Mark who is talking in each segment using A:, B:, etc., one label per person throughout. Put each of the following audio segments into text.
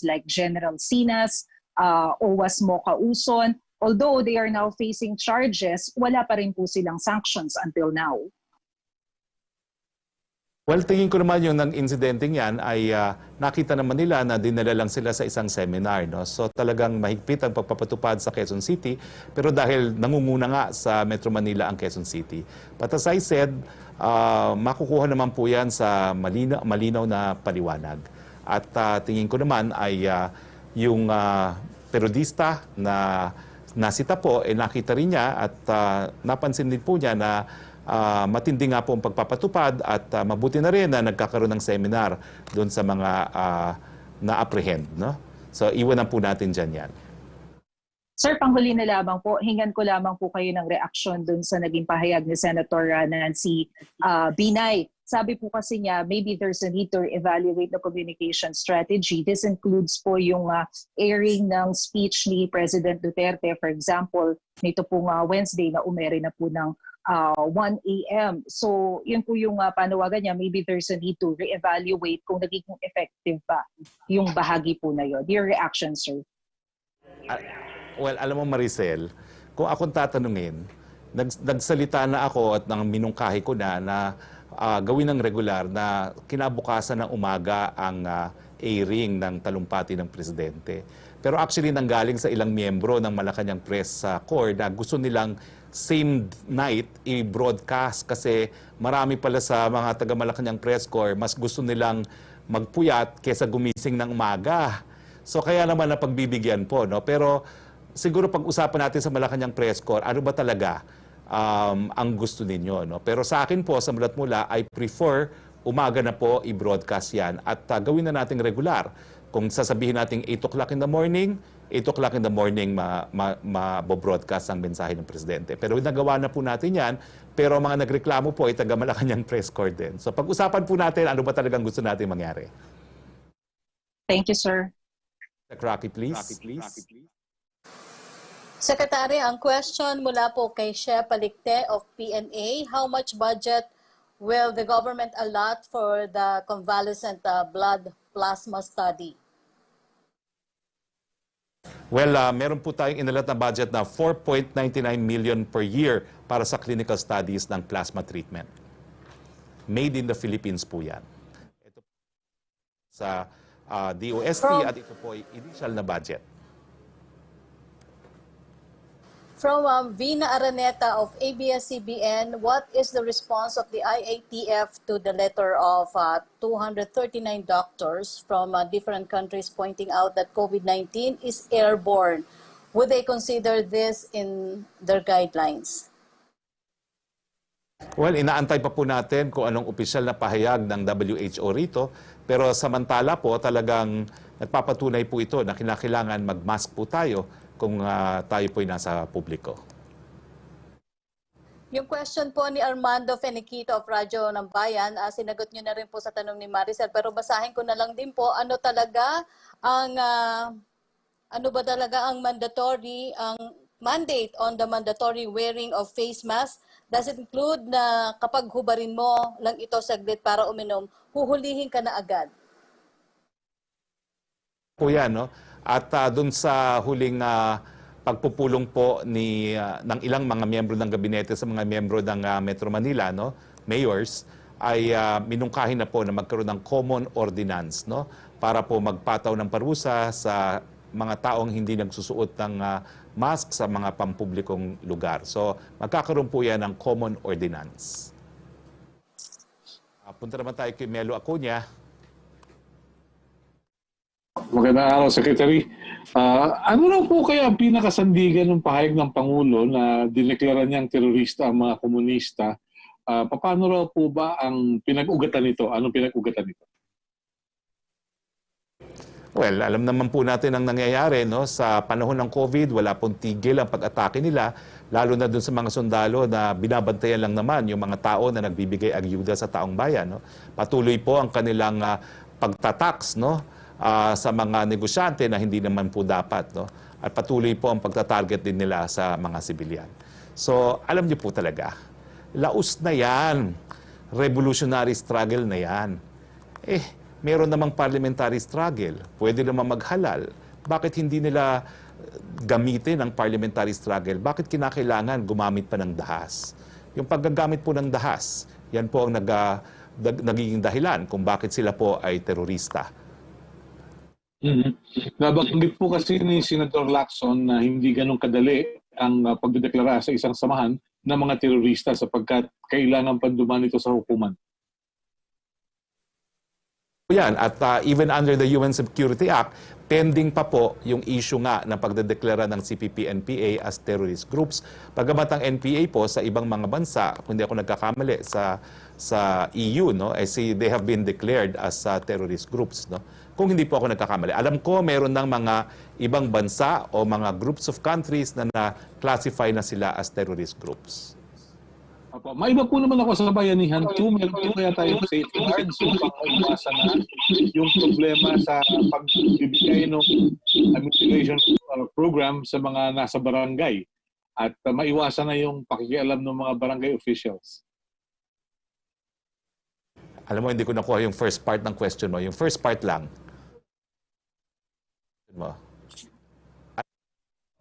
A: like General Sinas, OWAS Mocha Uson. Although they are now facing charges, wala pa rin po silang sanctions until now.
B: Well, tingin ko naman yung insidenteng yan ay nakita naman nila na dinala lang sila sa isang seminar. No? So talagang mahigpit ang pagpapatupad sa Quezon City, pero dahil nangunguna nga sa Metro Manila ang Quezon City. But as I said, makukuha naman po yan sa malinaw na paliwanag. At tingin ko naman ay yung periodista na nasita po, nakita rin niya at napansin din po niya na matindi nga po ang pagpapatupad at mabuti na rin na nagkakaroon ng seminar doon sa mga na-apprehend. No? So, iwanan po natin dyan yan.
A: Sir, panghuli na lamang po, hingan ko lamang po kayo ng reaksyon doon sa naging pahayag ni Senator Nancy Binay. Sabi po kasi niya, maybe there's a need to evaluate the communication strategy. This includes po yung airing ng speech ni President Duterte. For example, nito pong Wednesday na umere na po ng 1 a.m. So, yun po yung panawagan niya. Maybe there's a need to reevaluate kung naging effective ba yung bahagi po na yun. Your reaction, sir?
B: Well, alam mo Maricel, kung akong tatanungin, nagsalita na ako at nang minungkahi ko na gawin ng regular na kinabukasan ng umaga ang airing ng talumpati ng Presidente. Pero actually nanggaling sa ilang miyembro ng Malacanang Press Corps na gusto nilang same night i-broadcast kasi marami pala sa mga taga Malacanang Press Corps mas gusto nilang magpuyat kesa gumising ng umaga. So kaya naman napagbibigyan po, no? Pero siguro pag-usapan natin sa Malacanang Press Corps, ano ba talaga ang gusto ninyo, no? Pero sa akin po, sa mulat mula, I prefer umaga na po i-broadcast yan at gawin na nating regular. Kung sasabihin natin 8 o'clock in the morning, 8 o'clock in the morning mabobroadcast ang mensahe ng Presidente. Pero nagawa na po natin yan, pero mga nagreklamo po ay taga Malacanang Press Corps din. So pag-usapan po natin ano ba talagang gusto natin mangyari.
A: Thank you, sir.
B: Roque, please.
C: Secretary, ang question mula po kay Shep Palikte of PNA, how much budget will the government allot for the convalescent blood plasma study?
B: Well, meron po tayong inalat na budget na 4.99 million per year para sa clinical studies ng plasma treatment. Made in the Philippines po yan. Ito sa DOST at ito po ay initial na budget.
C: From Vina Araneta of ABS-CBN, what is the response of the IATF to the letter of 239 doctors from different countries pointing out that COVID-19 is airborne? Would they consider this in their guidelines?
B: Well, inaantay pa po natin kung anong opisyal na pahayag ng WHO rito. Pero samantala po, talagang nagpapatunay po ito na kinakailangan mag-mask po tayo kung tayo po'y nasa publiko.
C: Yung question po ni Armando Feniquito of Radyo ng Bayan, sinagot nyo na rin po sa tanong ni Maricel, pero basahin ko na lang din po, ano ba talaga ang mandatory, ang mandate on the mandatory wearing of face mask? Does it include na kapag hubarin mo lang ito saglit para uminom, huhulihin ka na agad?
B: Po yan, no? At dun sa huling pagpupulong po ng ilang mga miyembro ng gabinete sa mga miyembro ng Metro Manila, no, mayors, ay minungkahin na po na magkaroon ng common ordinance, no, para po magpataw ng parusa sa mga taong hindi nagsusuot ng mask sa mga pampublikong lugar. So magkakaroon po yan ng common ordinance. Punta naman tayo kay Melo Acuña.
D: Magandang araw, Secretary. Ano lang po kaya ang pinakasandigan ng pahayag ng Pangulo na dineklara niyang terorista ang mga komunista? Paano raw po ba ang pinag-ugatan nito? Anong pinag-ugatan nito?
B: Well, alam naman po natin ang nangyayari, no? Sa panahon ng COVID, wala pong tigil ang pag-atake nila, lalo na dun sa mga sundalo na binabantayan lang naman yung mga tao na nagbibigay ayuda sa taong bayan. No? Patuloy po ang kanilang pagtatax, no? Sa mga negosyante na hindi naman po dapat. No? At patuloy po ang pagtatarget din nila sa mga sibilyan. So, alam niyo po talaga, laos na yan. Revolutionary struggle na yan. meron namang parliamentary struggle, pwede naman maghalal. Bakit hindi nila gamitin ang parliamentary struggle? Bakit kinakailangan gumamit pa ng dahas? Yung paggagamit po ng dahas, yan po ang nagiging dahilan kung bakit sila po ay terorista.
D: Nabanggit po kasi ni Senator Lacson na hindi ganun kadali ang pagdedeklara sa isang samahan ng mga terorista sapagkat kailangan panduman ito sa hukuman.
B: Yan, at even under the UN Security Act, pending pa po yung issue nga ng pagdedeklara ng CPP-NPA as terrorist groups. Pagamat ang NPA po sa ibang mga bansa, kung hindi ako nagkakamali, sa EU, no, they have been declared as terrorist groups. No? Kung hindi po ako nagkakamali. Alam ko meron ng mga ibang bansa o mga groups of countries na na-classify na sila as terrorist groups.
D: Opo. Maiba po naman ako sa Bayanihan 2. Meron po kaya tayong safeguards upang maiwasan na yung problema sa pagbibigay ng amelioration program sa mga nasa barangay at maiwasan na yung pakikialam ng mga barangay officials.
B: Alam mo, hindi ko nakuha yung first part ng question mo. Yung first part lang.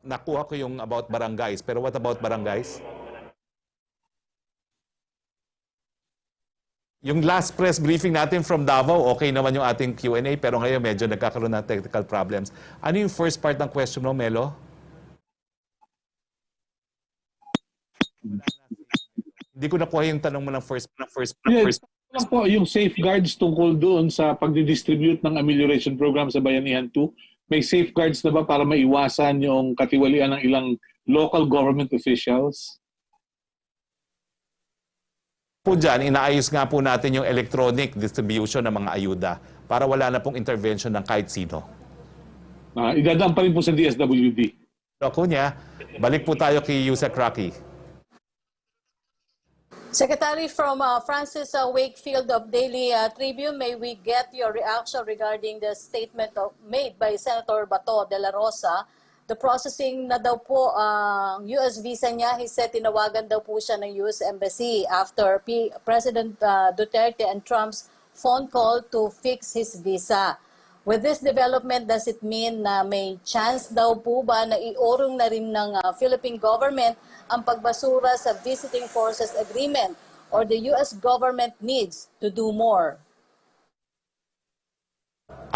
B: Nakuha ko yung about barangays. Pero what about barangays? Yung last press briefing natin from Davao, okay naman yung ating Q&A, pero ngayon medyo nagkakaroon ng technical problems. Ano yung first part ng question mo, Melo? Hindi ko nakuha yung tanong mo ng first.
D: Yes, po, yung safeguards tungkol doon sa pagdidistribute ng amelioration program sa Bayanihan 2, may safeguards na ba para maiwasan yung katiwalian ng ilang local government officials?
B: Po dyan, inaayos nga po natin yung electronic distribution ng mga ayuda para wala na pong intervention ng kahit sino.
D: Idadaan pa rin po sa DSWD.
B: So, Kunya, balik po tayo kay Yusek Roque.
C: Secretary, from Francis Wakefield of Daily Tribune, may we get your reaction regarding the statement made by Senator Bato de la Rosa? The processing na daw po ang US visa niya, he said tinawagan daw po siya ng US Embassy after President Duterte and Trump's phone call to fix his visa. With this development, does it mean na may chance daw po ba na iurong na rin ng Philippine government ang pagbasura sa Visiting Forces Agreement, or the US government needs to do more?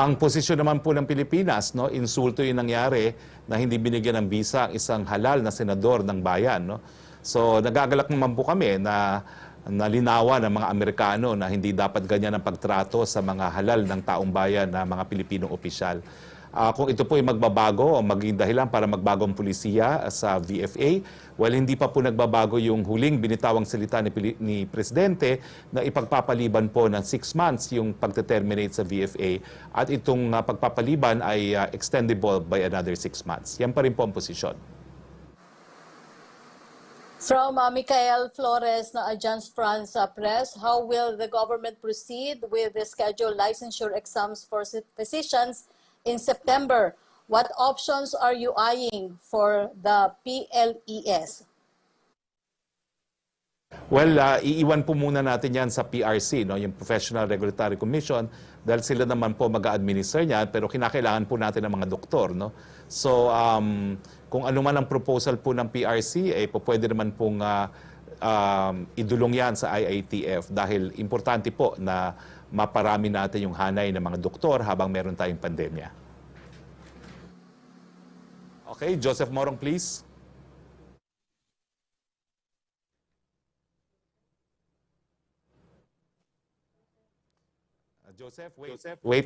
B: Ang posisyon naman po ng Pilipinas, no, insulto yung nangyari na hindi binigyan ng visa ang isang halal na senador ng bayan. No? So nagagalak naman po kami na nalinawan ng mga Amerikano na hindi dapat ganyan ang pagtrato sa mga halal ng taong bayan na mga Pilipinong opisyal. Kung ito po ay magbabago o maging dahilan para magbagong pulisiya sa VFA, well, hindi pa po nagbabago yung huling binitawang salita ni Presidente na ipagpapaliban po ng 6 months yung pagte-terminate sa VFA at itong pagpapaliban ay extendable by another 6 months. Yan pa rin po ang posisyon.
C: From Michael Flores na Agence France Press, how will the government proceed with the scheduled licensure exams for physicians in September? What options are you eyeing for the PLES?
B: Well, iiwan po muna natin yan sa PRC, no, yung Professional Regulatory Commission, dahil sila naman po mag-a-administer niyan, pero kinakailangan po natin ng mga doktor. No? So, kung ano man ang proposal po ng PRC, pwede naman pong idulong yan sa IATF dahil importante po na maparami natin yung hanay ng mga doktor habang meron tayong pandemya. Okay, Joseph Morong, please.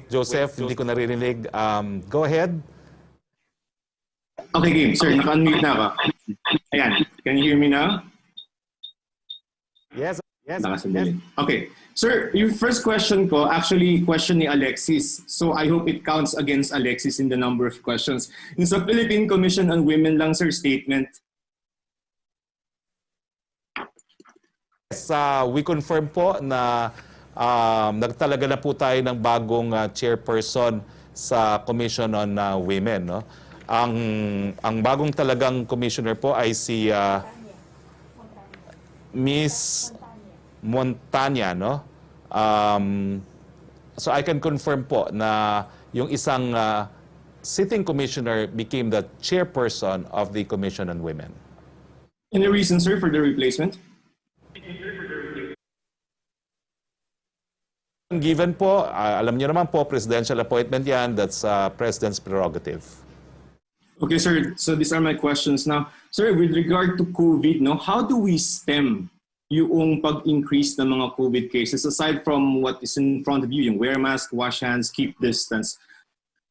B: Joseph, hindi ko naririnig. Go ahead.
E: Okay, game. Sir, naka-unmute na ako. Ayan. Can you hear me now?
B: Yes.
E: Okay. Sir, yung first question ko, actually question ni Alexis. So I hope it counts against Alexis in the number of questions. Yung sa Philippine Commission on Women lang, sir, statement.
B: Yes, we confirm po na nagtalaga na po tayo ng bagong chairperson sa Commission on Women. No? Ang bagong talagang commissioner po ay si Miss Montanya, no? So I can confirm po na yung isang sitting commissioner became the chairperson of the Commission on Women.
E: Any reason, sir, for the replacement?
B: Given po, alam niyo naman po, presidential appointment yan, that's President's prerogative.
E: Okay, sir. So these are my questions now. Sir, with regard to COVID, no, how do we stem yung pag-increase ng mga COVID cases aside from what is in front of you, yung wear mask, wash hands, keep distance?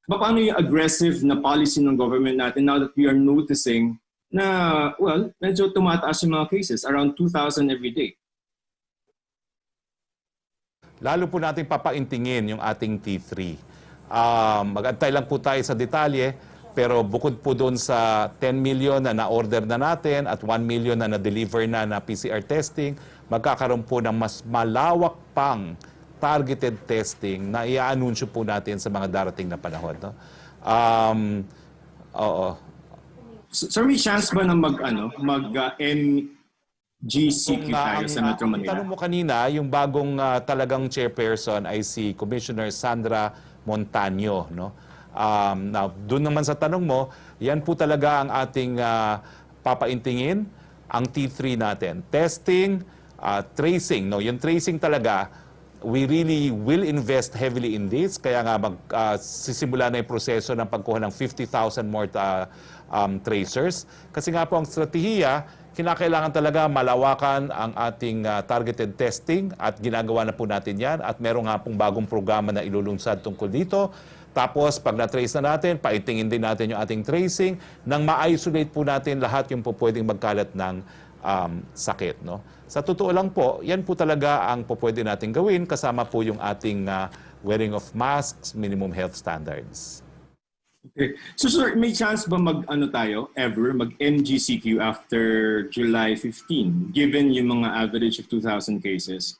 E: Paano yung aggressive na policy ng government natin now that we are noticing na, well, medyo tumataas yung mga cases, around 2,000 every day?
B: Lalo po natin papaintingin yung ating T3. Mag-antay lang po tayo sa detalye, pero bukod po doon sa 10 million na na-order na natin at 1 million na na-deliver na PCR testing, magkakaroon po ng mas malawak pang targeted testing na i-anunsyo po natin sa mga darating na panahon. No? Oo.
E: Sir, may chance ba na mag-MGCQ tayo sa Metro Manila?
B: Tanong mo kanina, yung bagong talagang chairperson ay si Commissioner Sandra Montaño. No? Now, doon naman sa tanong mo, yan po talaga ang ating papaintingin, ang T3 natin. Testing, tracing. No? Yung tracing talaga, we really will invest heavily in this. Kaya nga sisimula na yung proseso ng pagkuha ng 50,000 more tracers. Kasi nga po ang strategiya, kinakailangan talaga malawakan ang ating targeted testing at ginagawa na po natin yan. At meron nga pong bagong programa na ilulunsad tungkol dito. Tapos, pag na-trace na natin, paitingin din natin yung ating tracing nang ma-isolate po natin lahat yung po pwedeng magkalat ng sakit. No? Sa totoo lang po, yan po talaga ang po pwede natin gawin kasama po yung ating wearing of masks, minimum health standards.
E: Okay. So, sir, may chance ba mag-MGCQ after July 15, given yung mga average of 2,000 cases?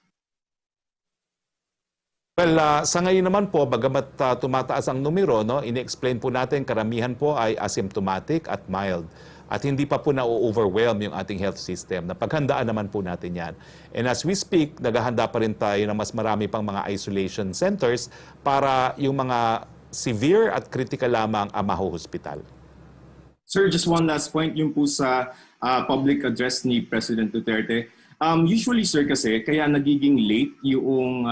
B: Well, sa ngayon naman po, bagamat tumataas ang numero, no, ini-explain po natin, karamihan po ay asymptomatic at mild. At hindi pa po na-overwhelm yung ating health system. Napaghandaan naman po natin yan. And as we speak, naghahanda pa rin tayo ng mas marami pang mga isolation centers para yung mga severe at critical lamang ang mahuhospital.
E: Sir, just one last point, yung po sa public address ni President Duterte. Usually, sir, kasi kaya nagiging late yung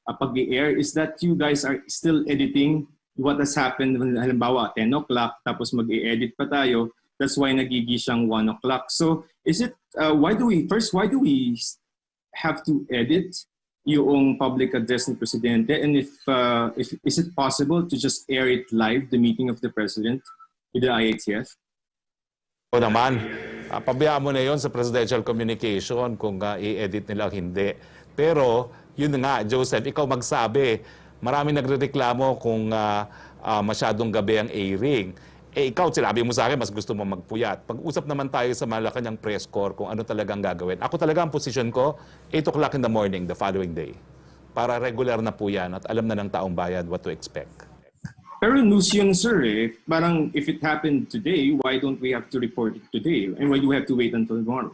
E: pag-i-air is that you guys are still editing what has happened. Halimbawa, 10 o'clock, tapos mag-i-edit pa tayo. That's why nagigi siyang 1 o'clock. So, is it, why do we have to edit yung public address ni Presidente? And if is it possible to just air it live, the meeting of the President with the IATF?
B: O naman, pabayaan mo na yon sa presidential communication kung i-edit nila o hindi. Pero, yun nga, Joseph, ikaw magsabi, marami nagrereklamo kung masyadong gabi ang airing. Ikaw, sinabi mo sa akin, mas gusto mo magpuyat. Pag-usap naman tayo sa Malacanang press corps kung ano talagang gagawin. Ako talaga ang posisyon ko, 8 o'clock in the morning, the following day. Para regular na po yan at alam na ng taong bayan what to expect.
E: Pero news yun, sir, eh. Parang if it happened today, why don't we have to report it today? And why do we have to wait until tomorrow?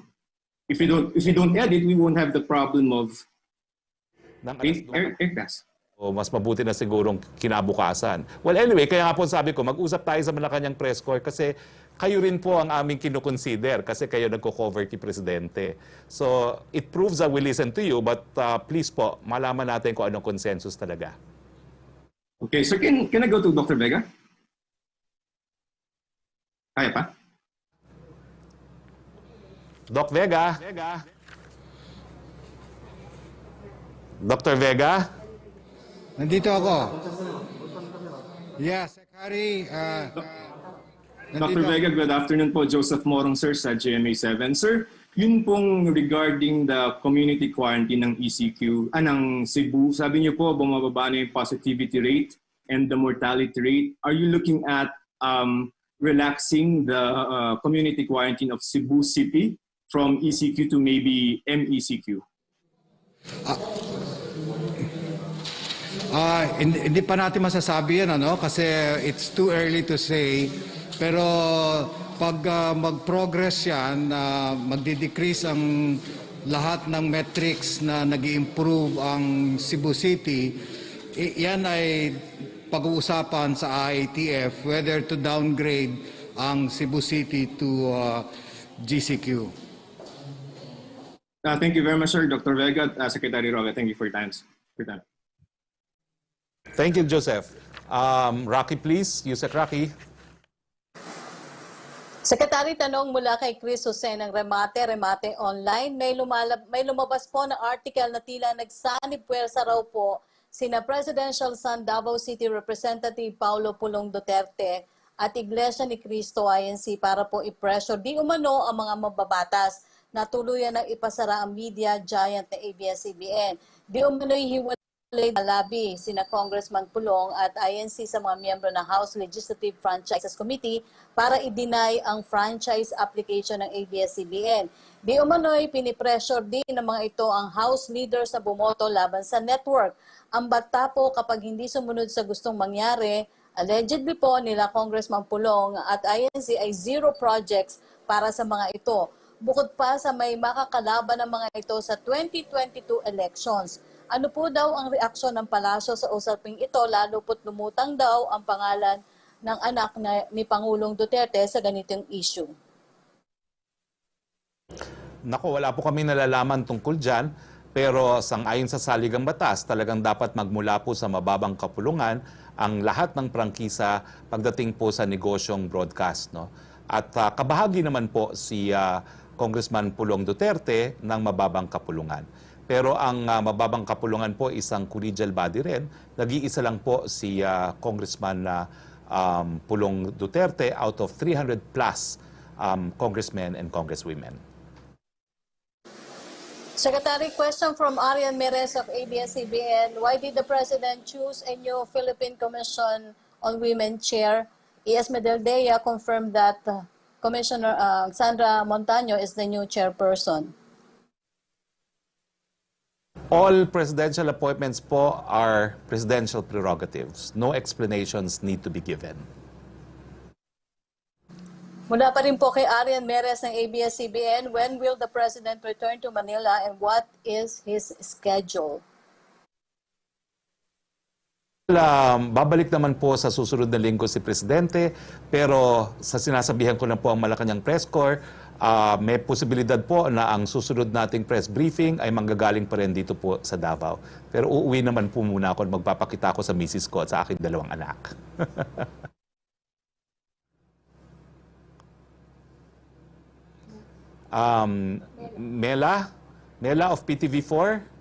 E: If we don't edit, we won't have the problem of aircraft.
B: O mas mabuti na sigurong kinabukasan. Well, anyway, kaya nga po sabi ko, mag-usap tayo sa Malacanang press corps kasi kayo rin po ang aming kinukonsider kasi kayo nagko-cover kay Presidente. So, it proves that we listen to you, but please po, malaman natin kung anong consensus talaga.
E: Okay, so can I go to Dr. Vega? Kaya pa?
B: Doc Vega? Dr. Vega?
F: Nandito ako. Yes, Harry.
E: Dr. Vega, good afternoon po. Joseph Morong, sir, sa GMA7. Sir, yun pong regarding the community quarantine ng ECQ, ng Cebu, sabi niyo po, bumababa na yung positivity rate and the mortality rate. Are you looking at relaxing the community quarantine of Cebu City from ECQ to maybe MECQ?
F: Hindi pa natin masasabi yan, kasi it's too early to say. Pero pag mag-progress yan, magdi-decrease ang lahat ng metrics na nag-i-improve ang Cebu City, yan ay pag-uusapan sa IATF whether to downgrade ang Cebu City to GCQ.
E: Thank you very much, sir. Dr. Vega, Secretary Roque, thank you for your time.
B: Thank you, Joseph. Rocky, please. Yusek Rocky.
C: Secretary, tanong mula kay Chris Jose ng Remate Online. May lumabas po na article na tila nagsanib puwersa raw po sina Presidential Son Davao City Representative Paulo Pulong Duterte at Iglesia ni Cristo INC para po i-pressure di umano ang mga mababatas na tuluyan ng ipasara ang media giant na ABS-CBN. Di umano'y hiwalay na labi sina Congressman Pulong at INC sa mga miyembro ng House Legislative Franchises Committee para i-deny ang franchise application ng ABS-CBN. Di umano'y pinipressure din ng mga ito ang House leaders na bumoto laban sa network. Ang bata po kapag hindi sumunod sa gustong mangyari, allegedly po nila Congressman Pulong at INC ay zero projects para sa mga ito. Bukod pa sa may makakalaban ng mga ito sa 2022 elections. Ano po daw ang reaksyon ng palasyo sa usaping ito lalo po't lumutang daw ang pangalan ng anak ni Pangulong Duterte sa ganitong issue?
B: Naku, wala po kami nalalaman tungkol dyan, pero sang-ayon sa saligang batas, talagang dapat magmula po sa mababang kapulungan ang lahat ng prangkisa pagdating po sa negosyong broadcast. No? At kabahagi naman po si Congressman Pulong Duterte ng mababang kapulungan. Pero ang mababang kapulungan po isang collegial body rin. Nag-iisa lang po si Congressman Pulong Duterte out of 300 plus congressmen and congresswomen.
C: Secretary, question from Arian Merez of ABS-CBN. Why did the President choose a new Philippine Commission on Women chair? E.S. Medeldea confirmed that Commissioner Sandra Montaño is the new chairperson.
B: All presidential appointments po are presidential prerogatives. No explanations need to be given.
C: Mula pa rin po kay Arian Merez ng ABS-CBN, when will the President return to Manila and what is his schedule?
B: Babalik naman po sa susunod na linggo si Presidente, pero sa sinasabihan ko na po ang Malacanang Press Corps, may posibilidad po na ang susunod nating press briefing ay manggagaling pa rin dito po sa Davao. Pero uuwi naman po muna ako at magpapakita ko sa misis ko at sa aking dalawang anak. Mela of PTV4.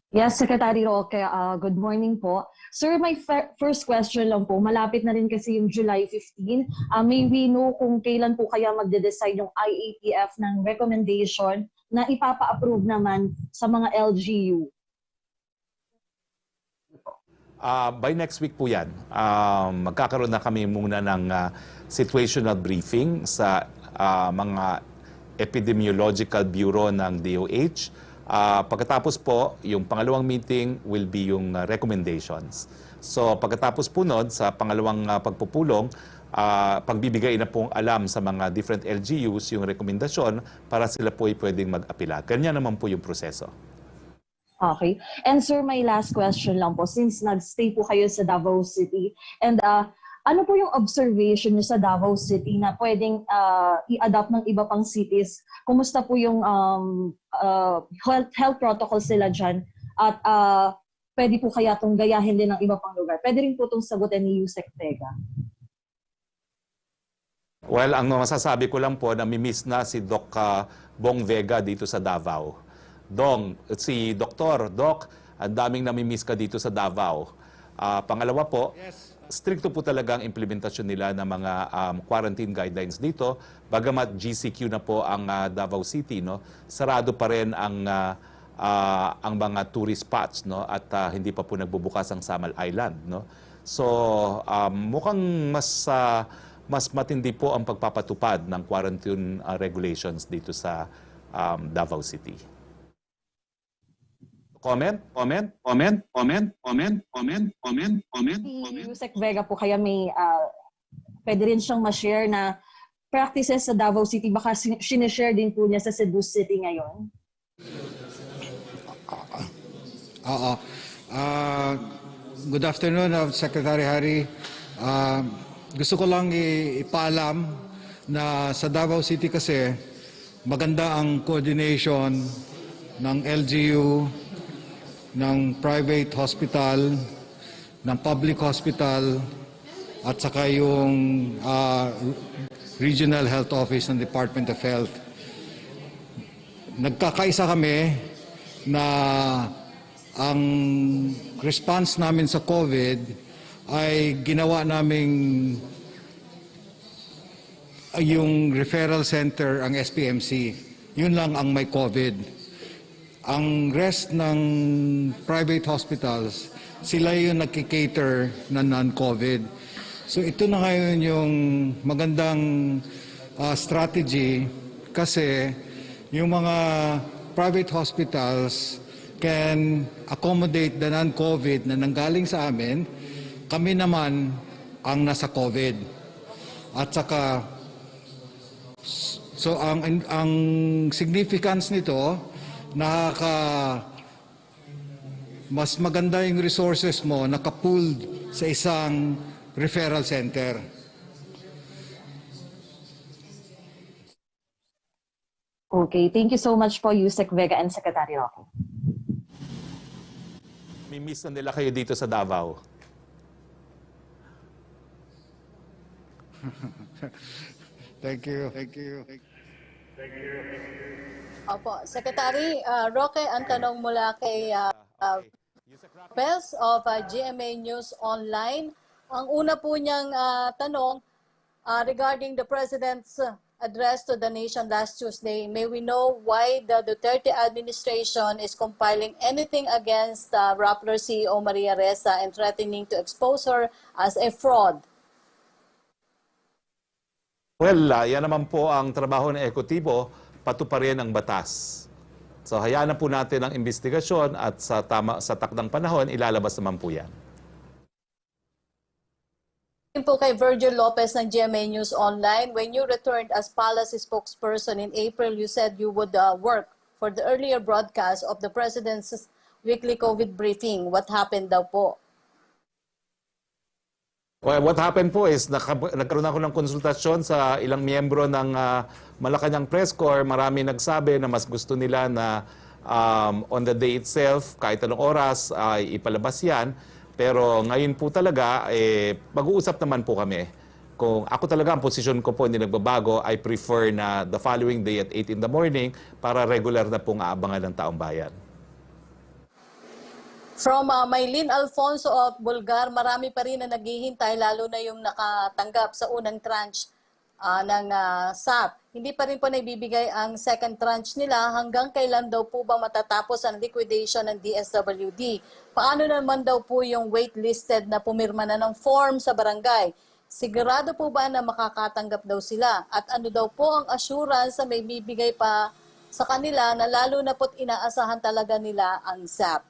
G: Yes, Secretary Roque, good morning po. Sir, my first question lang po, malapit na rin kasi yung July 15. May we know kung kailan po kaya magde-decide yung IATF ng recommendation na ipapa-approve naman sa mga LGU?
B: By next week po yan. Magkakaroon na kami muna ng situational briefing sa mga Epidemiological Bureau ng DOH. Pagkatapos po, yung pangalawang meeting will be yung recommendations. So pagkatapos po nun, sa pangalawang pagpupulong, pagbibigay na pong alam sa mga different LGUs yung rekomendasyon para sila po ay pwedeng mag-apila. Ganyan naman po yung proseso.
G: Okay. And sir, my last question lang po, since nag-stay po kayo sa Davao City, and ano po yung observation niyo sa Davao City na pwedeng i-adapt ng iba pang cities? Kumusta po yung health protocols nila dyan? At pwede po kaya itong gayahin din ng iba pang lugar? Pwede rin po itong sagutin ni Yusek Vega.
B: Well, ang masasabi ko lang po, namimiss na si Doc Bong Vega dito sa Davao. Si Doc, ang daming namimiss ka dito sa Davao. Pangalawa po, stricto po talaga ang implementasyon nila ng mga quarantine guidelines dito. Bagamat GCQ na po ang Davao City, no, sarado pa rin ang mga tourist spots, no, at hindi pa po nagbubukas ang Samal Island, no. So mukhang mas matindi po ang pagpapatupad ng quarantine regulations dito sa Davao City. Comment?
G: Yusek Vega po, kaya may pwede rin siyang ma-share na practices sa Davao City, baka sinishare din po niya sa Cebu City ngayon?
F: Oo. Good afternoon, Secretary Harry. Gusto ko lang ipaalam na sa Davao City kasi maganda ang coordination ng LGU, ng private hospital, ng public hospital, at saka yung Regional Health Office ng Department of Health. Nagkakaisa kami na ang response namin sa COVID ay ginawa naming yung referral center, ang SPMC. Yun lang ang may COVID. Ang rest ng private hospitals, sila yung nagkikater na non-COVID. So ito na ngayon yung magandang strategy kasi yung mga private hospitals can accommodate the non-COVID na nanggaling sa amin, kami naman ang nasa COVID. At saka, so ang significance nito, mas maganda yung resources mo nakapooled sa isang referral center.
G: Okay, thank you so much po, Yusek Vega and Secretary Roque.
B: Mimiss na nila kayo dito sa Davao.
F: Thank you.
C: Opo, Secretary Roque, ang tanong mula kay Lopez of GMA News Online. Ang una po niyang tanong regarding the President's address to the nation last Tuesday. May we know why the Duterte administration is compiling anything against Rappler CEO Maria Ressa and threatening to expose her as a fraud?
B: Well, yan naman po ang trabaho ng ekotibo, patuparin ang batas. So hayaan na po natin ang investigasyon at sa takdang panahon, ilalabas naman po yan.
C: Po kay Virgil Lopez ng GMA News Online, when you returned as Palace spokesperson in April, you said you would work for the earlier broadcast of the President's weekly COVID briefing. What happened daw po?
B: Well, what happened po is nagkaroon ako ng konsultasyon sa ilang miyembro ng Malacanang Press Corps. Marami nagsabi na mas gusto nila na on the day itself, kahit anong oras, ay ipalabas yan. Pero ngayon po talaga, mag-uusap naman po kami. Kung ako talaga, ang posisyon ko po hindi nagbabago, I prefer na the following day at 8 in the morning para regular na pong aabangan ng taong bayan.
C: From Maylin Alfonso of Bulgar, marami pa rin na naghihintay, lalo na yung nakatanggap sa unang tranche ng SAP. Hindi pa rin po naibibigay ang second tranche nila. Hanggang kailan daw po ba matatapos ang liquidation ng DSWD? Paano naman daw po yung waitlisted na pumirma na ng form sa barangay? Sigurado po ba na makakatanggap daw sila? At ano daw po ang assurance na may bibigay pa sa kanila na lalo na po't inaasahan talaga nila ang SAP?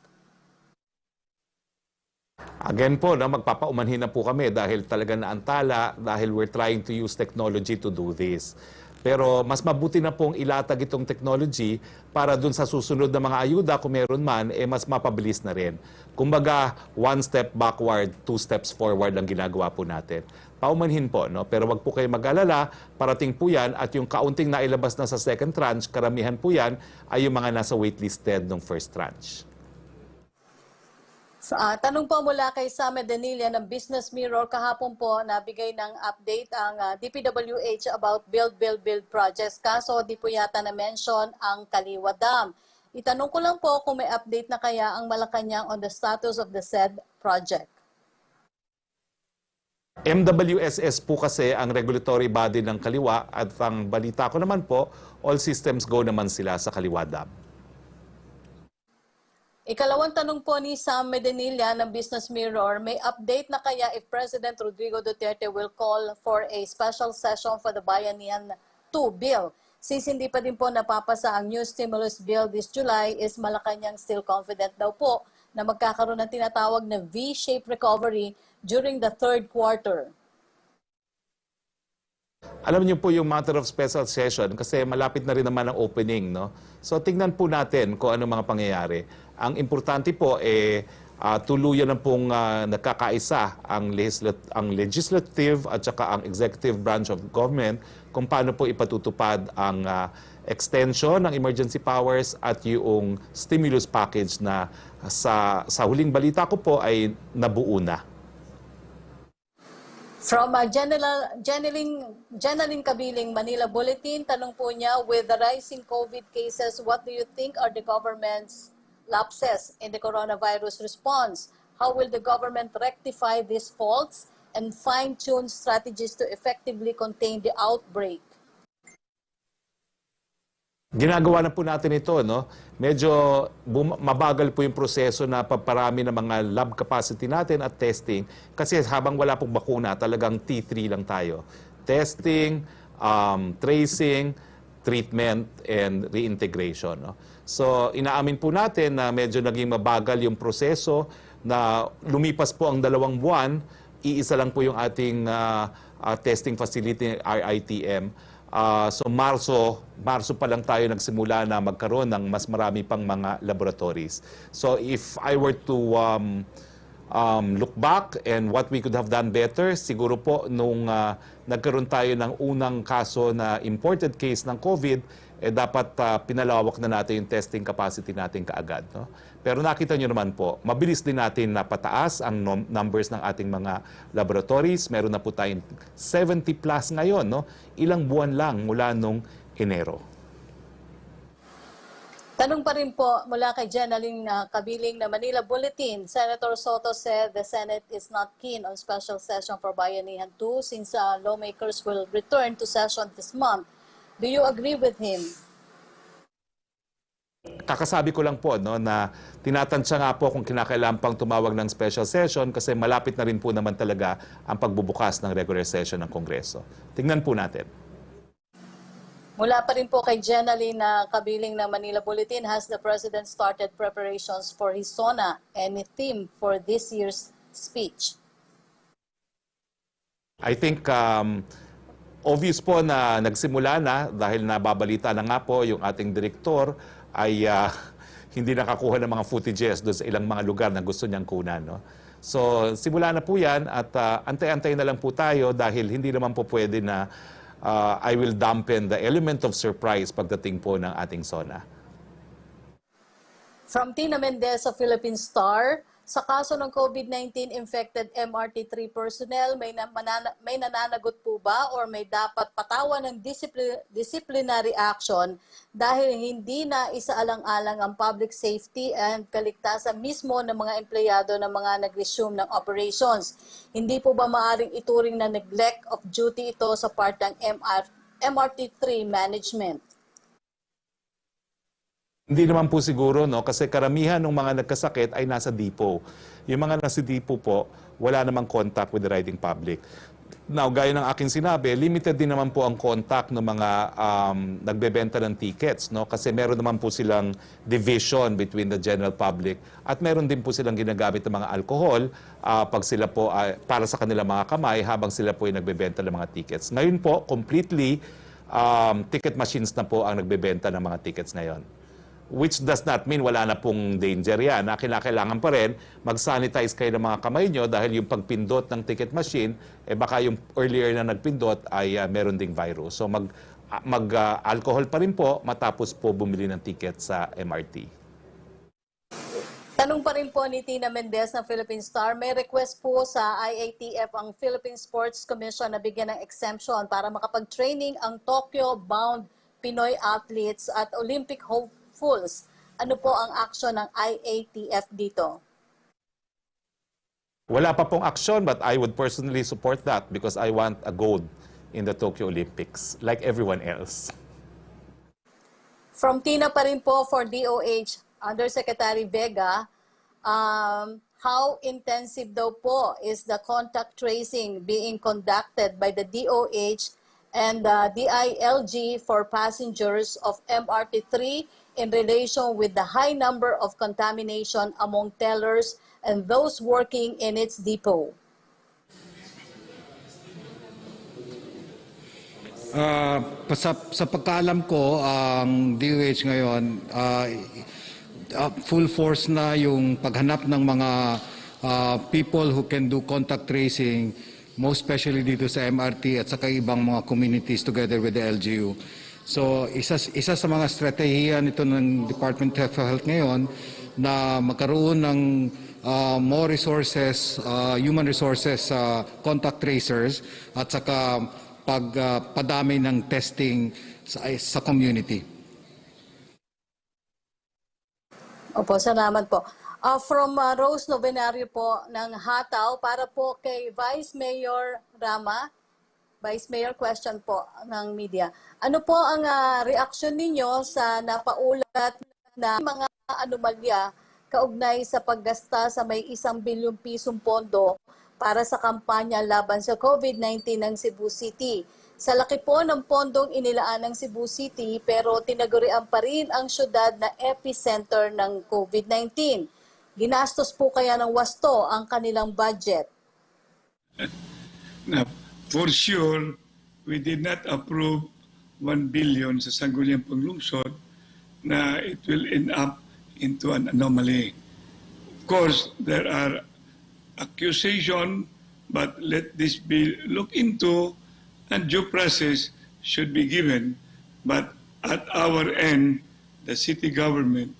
B: Again po, magpapaumanhin na po kami dahil talaga naantala, dahil we're trying to use technology to do this. Pero mas mabuti na pong ilatag itong technology para dun sa susunod na mga ayuda, kung meron man, mas mapabilis na rin. Kumbaga, one step backward, two steps forward ang ginagawa po natin. Paumanhin po, no? Pero wag po kayo mag-alala, parating po yan at yung kaunting nailabas na sa second tranche, karamihan po yan ay yung mga nasa waitlisted ng first tranche.
C: Tanong po mula kay Sam Danilla ng Business Mirror, kahapon po nabigay ng update ang DPWH about build projects. Kaso di po yata na-mention ang Kaliwa Dam. Itanong ko lang po kung may update na kaya ang Malacanang on the status of the said project.
B: MWSS po kasi ang regulatory body ng Kaliwa at ang balita ko naman po, all systems go naman sila sa Kaliwa Dam.
C: Ikalawang tanong po ni Sam Medenilla ng Business Mirror, may update na kaya if President Rodrigo Duterte will call for a special session for the Bayanihan 2 bill? Since hindi pa din po napapasa ang new stimulus bill this July, is Malacanang still confident daw po na magkakaroon ng tinatawag na V-shaped recovery during the third quarter?
B: Alam niyo po yung matter of special session kasi malapit na rin naman ang opening, no? So tingnan po natin kung ano mga pangyayari. Ang importante po tuluyan na pong nagkakaisa ang legislative at saka ang executive branch of government kung paano po ipatutupad ang extension ng emergency powers at yung stimulus package na sa huling balita ko po ay nabuo na.
C: From Jeneline Kabiling, Manila Bulletin, tanong po niya, with the rising COVID cases, what do you think are the government's lapses in the coronavirus response? How will the government rectify these faults and fine-tune strategies to effectively contain the outbreak?
B: Ginagawa na po natin ito, no? Medyo mabagal po yung proseso na paparami ng mga lab capacity natin at testing kasi habang wala pong bakuna, talagang T3 lang tayo. Testing, tracing, treatment, and reintegration, no? So, inaamin po natin na medyo naging mabagal yung proseso na lumipas po ang 2 buwan, iisa lang po yung ating testing facility, RITM. So Marso pa lang tayo nagsimula na magkaroon ng mas marami pang mga laboratories. So if I were to look back and what we could have done better, siguro po nung nagkaroon tayo ng unang kaso na imported case ng COVID, dapat pinalawak na natin yung testing capacity natin kaagad. No? Pero nakita nyo naman po, mabilis din natin napataas ang numbers ng ating mga laboratories. Meron na po tayong 70 plus ngayon. No? Ilang buwan lang mula nung Enero.
C: Tanong pa rin po mula kay Jeneline Kabiling na Manila Bulletin, Senator Soto said the Senate is not keen on special session for Bayanihan 2 since lawmakers will return to session this month. Do you agree with him?
B: Kakasabi ko lang po no, na tinatansya nga po kung kinakailangan pang tumawag ng special session kasi malapit na rin po naman talaga ang pagbubukas ng regular session ng Kongreso. Tingnan po natin.
C: Mula pa rin po kay Jeneline Kabiling na Manila Bulletin, has the President started preparations for his SONA? Any theme for this year's speech?
B: I think obvious po na nagsimula na dahil nababalita na nga po yung ating direktor ay hindi nakakuha ng mga footages doon sa ilang mga lugar na gusto niyang kunan. No? So simula na po yan at antay-antay na lang po tayo dahil hindi naman po pwede na I will dampen the element of surprise pagdating po ng ating SONA.
C: From Tina Mendez sa Philippine Star, sa kaso ng COVID-19 infected MRT3 personnel, may nananagot po ba or may dapat patawan ng disciplinary action dahil hindi na isaalang-alang ang public safety and kaligtasan mismo ng mga empleyado ng mga nag-resume ng operations? Hindi po ba maaring ituring na neglect of duty ito sa part ng MRT3 management?
B: Hindi naman po siguro, no? Kasi karamihan ng mga nagkasakit ay nasa depot. Yung mga nasa depot po, wala namang contact with the riding public. Now, gaya ng aking sinabi, limited din naman po ang contact ng mga nagbebenta ng tickets. No? Kasi meron naman po silang division between the general public at meron din po silang ginagamit ng mga alcohol pag sila po, para sa kanilang mga kamay habang sila po ay nagbebenta ng mga tickets. Ngayon po, completely ticket machines na po ang nagbebenta ng mga tickets ngayon. Which does not mean wala na pong danger yan. Na kailangan pa rin mag-sanitize kayo ng mga kamay nyo dahil yung pagpindot ng ticket machine, baka yung earlier na nagpindot ay meron ding virus. So mag-alcohol pa rin po matapos po bumili ng ticket sa MRT.
C: Tanong pa rin po ni Tina Mendez ng Philippine Star, may request po sa IATF ang Philippine Sports Commission na bigyan ng exemption para makapag-training ang Tokyo-bound Pinoy athletes at Olympic hopefuls. Ano po ang aksyon ng IATF dito?
B: Wala pa pong aksyon but I would personally support that because I want a gold in the Tokyo Olympics like everyone else.
C: From Tina pa rin po for DOH, Undersecretary Vega, how intensive daw po is the contact tracing being conducted by the DOH and the DILG for passengers of MRT3 in relation with the high number of contamination among tellers and those working in its depot?
F: Sa pagkaalam ko, ang DOH ngayon, full force na yung paghanap ng mga people who can do contact tracing, most especially dito sa MRT at saka ibang mga communities together with the LGU. So isa sa mga estratehiya nito ng Department of Health ngayon na magkaroon ng more resources, human resources, contact tracers at saka pagpadami ng testing sa community.
C: Opo, salamat po. From Rose Novenario po ng Hataw para po kay Vice Mayor Rama. Vice Mayor, question po ng media. Ano po ang reaksyon ninyo sa napaulat na mga anomalya kaugnay sa paggasta sa may 1 bilyong pisong pondo para sa kampanya laban sa COVID-19 ng Cebu City? Sa laki po ng pondong inilaan ng Cebu City pero tinagurian pa rin ang syudad na epicenter ng COVID-19. Ginastos po kaya ng wasto ang kanilang budget?
H: Na for sure, we did not approve 1 billion sa Sangguniang Panglungsod na it will end up into an anomaly. Of course, there are accusations, but let this be looked into and due process should be given. But at our end, the city government,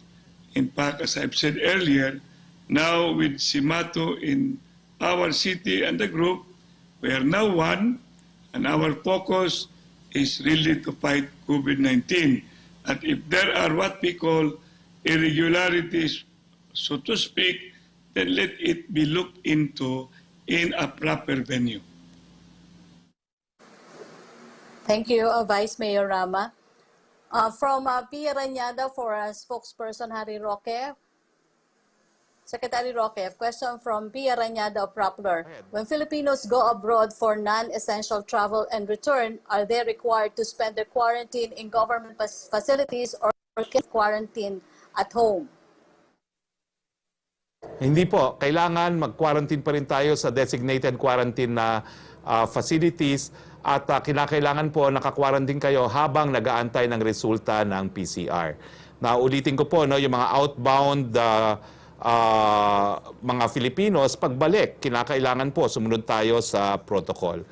H: in fact, as I've said earlier, now with Simato in our city and the group, we are now one, and our focus is really to fight COVID-19. And if there are what we call irregularities, so to speak, then let it be looked into in a proper venue.
C: Thank you, Vice Mayor Rama. From Pia Rañada for Spokesperson Harry Roque. Secretary Roque, a question from Pia Rañada of Rappler. When Filipinos go abroad for non-essential travel and return, are they required to spend their quarantine in government facilities or can quarantine at home?
B: Hindi po. Kailangan mag-quarantine pa rin tayo sa designated quarantine na facilities at kinakailangan po naka-quarantine kayo habang nag-aantay ng resulta ng PCR. Naulitin ko po, no, yung mga outbound mga Filipinos, pagbalik, kinakailangan po sumunod tayo sa protocol.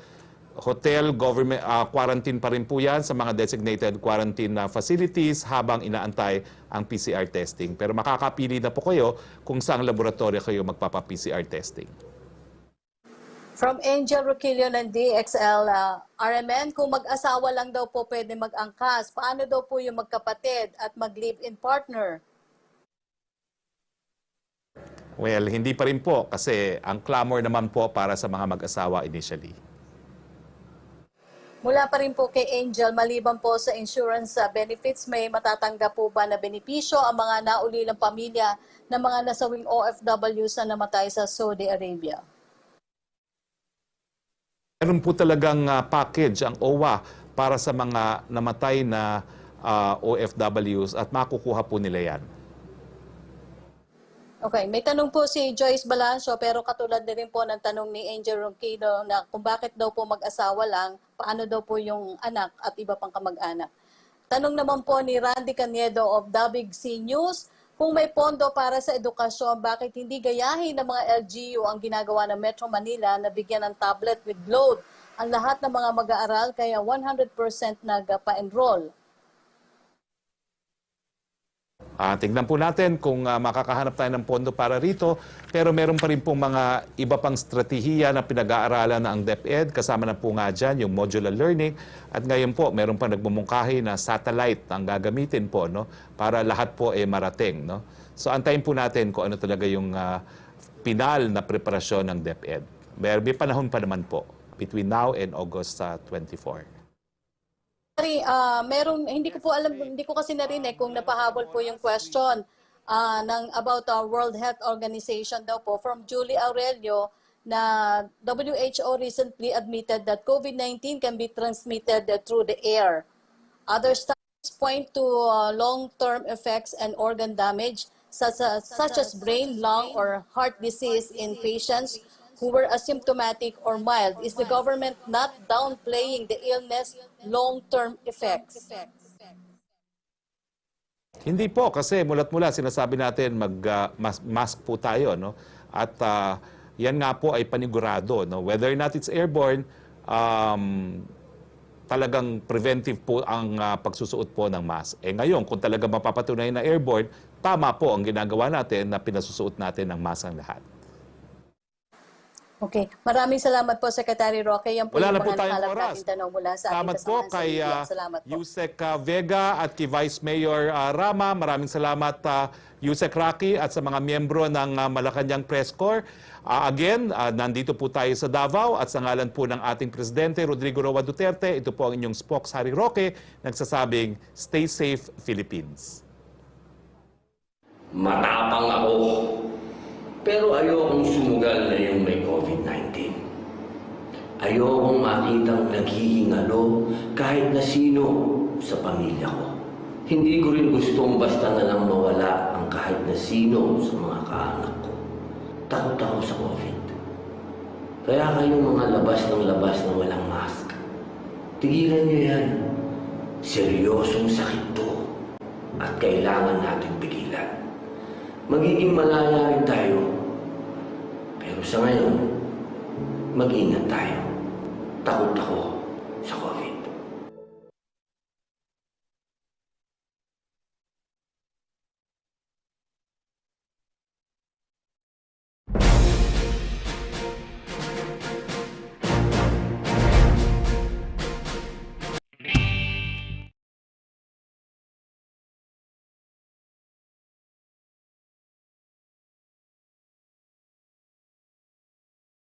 B: Hotel, government, quarantine pa rin po yan sa mga designated quarantine facilities habang inaantay ang PCR testing. Pero makakapili na po kayo kung saang laboratorio kayo magpapa-PCR testing.
C: From Angel Roquillo ng DXL, RMN, kung mag-asawa lang daw po pwede mag-angkas, paano daw po yung magkapatid at mag-live-in partner?
B: Well, hindi pa rin po kasi ang clamor naman po para sa mga mag-asawa initially.
C: Mula pa rin po kay Angel, maliban po sa insurance benefits, may matatanggap po ba na benepisyo ang mga naulilang pamilya ng mga nasawing OFWs na namatay sa Saudi Arabia?
B: Meron po talagang package ang OWA para sa mga namatay na OFWs at makukuha po nila yan.
C: Okay, may tanong po si Joyce Balancio pero katulad na rin po ng tanong ni Angel Ronquillo na kung bakit daw po mag-asawa lang, paano daw po yung anak at iba pang kamag-anak. Tanong naman po ni Randy Canedo of Dabig C News, kung may pondo para sa edukasyon, bakit hindi gayahin ng mga LGU ang ginagawa ng Metro Manila na bigyan ng tablet with load ang lahat ng mga mag-aaral kaya 100% nagpa-enroll?
B: Tingnan po natin kung makakahanap tayo ng pondo para rito. Pero meron pa rin pong mga iba pang strategiya na pinag-aaralan ng DepEd. Kasama na po nga dyan yung modular learning. At ngayon po, meron pa nagmumungkahi na satellite ang gagamitin po, no, para lahat po marating. No? So antayin po natin kung ano talaga yung final na preparasyon ng DepEd. May panahon pa naman po between now and August 24.
C: Hindi ko po alam, hindi ko kasi narinig kung napahabol po yung question about World Health Organization daw po from Julie Aurelio na WHO recently admitted that COVID-19 can be transmitted through the air. Other studies point to long-term effects and organ damage such as brain, lung, or heart disease in patients who were asymptomatic or mild. Is the government not downplaying the illness' long-term effects?
B: Hindi po, kasi mulat-mula sinasabi natin mask po tayo, no? At yan nga po ay panigurado, no? Whether or not it's airborne, talagang preventive po ang pagsusuot po ng mask. Ngayon, kung talaga mapapatunayan na airborne, tama po ang ginagawa natin na pinasusuot natin ng mask ang lahat.
C: Okay. Maraming salamat po, Secretary Roque. Yan po
B: Wala
C: yung
B: na po
C: mga
B: tayong
C: nakalap
B: oras.
C: natin tanong mula sa ating
B: Salamat po
C: kasamahan sa
B: kay
C: media. Salamat po.
B: Yusek Vega at kay Vice Mayor Rama. Maraming salamat Yusek Roque at sa mga miyembro ng Malacanang Press Corps. Again, nandito po tayo sa Davao at sa ngalan po ng ating Presidente Rodrigo Roa Duterte, ito po ang inyong spokes Harry Roque, nagsasabing, stay safe, Philippines.
I: Matapang ako, pero ayokong sumugal na yung may COVID-19. Ayokong makitang naghihingalo kahit na sino sa pamilya ko. Hindi ko rin gustong basta na lang mawala ang kahit na sino sa mga kaanak ko. Takot ako sa COVID. Kaya kayong mga labas na walang mask, tigilan niyo yan. Seryosong sakit to at kailangan natin pigilan. Magiging malaya rin tayo. Pero sa ngayon, mag-ingat tayo. Takot ako.